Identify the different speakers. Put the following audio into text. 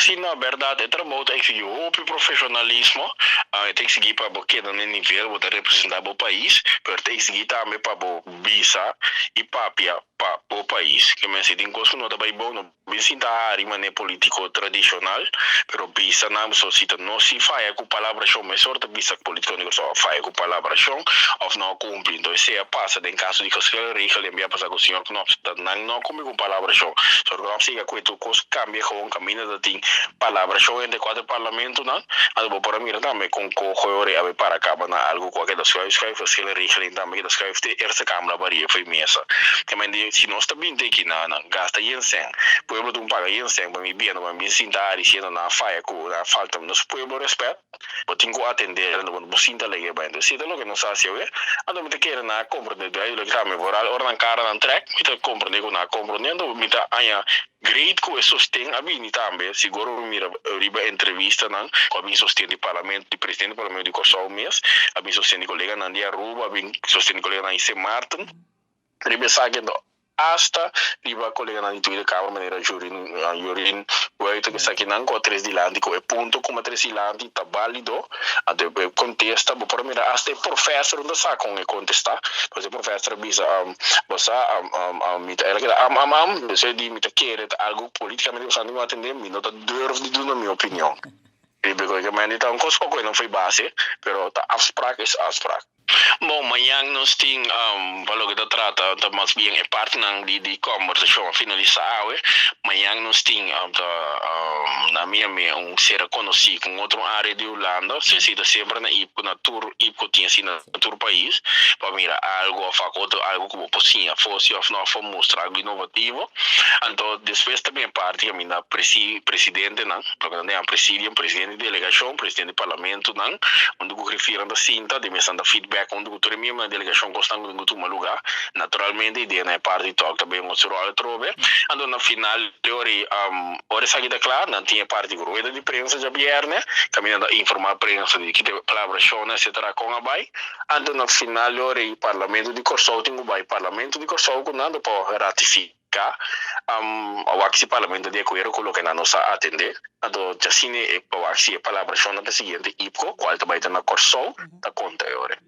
Speaker 1: Sim, na verdade, é trabalho tem que seguir o profissionalismo, tem que seguir para o que no nível de representar o país, mas tem que seguir também para o visa e para o país. Que me tem coisa não também bom, não me sinta área mané político tradicional, pero visa não só cita não se faz com palavra chão, mas sorte visa político não só faz com palavra chão, ou não cumpre. Então se é passa em caso de que se ele regra envia para o senhor que não cumpre com palavra chão, só que não siga com isso coisa cambia com caminho da tem palavra show entre quatro parlamento não algo para mim também com corre a para acaba na algo qualquer das coisas que faz ele rico também das coisas de essa câmara varia foi mesa que me se nós também tem que na gasta yen pueblo de paga yen para mim bem não me sinta e se na faia com na falta nos pueblo respeito eu tenho que atender não sinta legal bem se é lo que não sabe se é ando me quer na compreender aí o que me moral ora na cara na track me tá compreendendo na compreendendo me tá aí great que sostém a mim também seguro mira riba entrevista não com a mim sostém do parlamento do presidente do parlamento de Kosovo mês a mim sostém do colega Nandia Ruba a mim sostém do colega Nancy Martin riba sagendo hasta riba colega na intuita câmara maneira jurin oito que aqui não com três dilante com ponto como três dilante tá válido até contesta por mira hasta professor da sa com contestar pois professor bisa você ela que você diz me quer algo politicamente você não atender me não tá duro de dar minha opinião e porque que então coisa não foi base pero tá abstract é abstract. Bom, amanhã nós temos valor que trata da mais bem é parte de conversação finalizada. Amanhã nós temos na minha ser conhecido com outra área de Holanda, se cita sempre na tour IPCO tinha sido na tour país, para mirar algo a faculdade, algo como possível, fosse ou não for mostrar algo inovativo. Então, depois também parte a minha presidente, não, porque não é presidium, presidente de delegação, presidente do parlamento, não, onde eu refiro a cinta, de mensagem feedback onde o turno mesmo na delegação constante em outro lugar naturalmente a ideia é parte de talk também o seu rol trove ando na final ora saída claro não tinha parte de rueda de prensa já viernes caminhando a informar a prensa de que palavra show etc com a bai ando na final ora o parlamento de Kosovo tem o bai parlamento de Kosovo quando para ratificar o axi parlamento de acordo com o que na nossa atender ando já sine o axi palavra show na seguinte IPCO qual também está na Kosovo da conta ora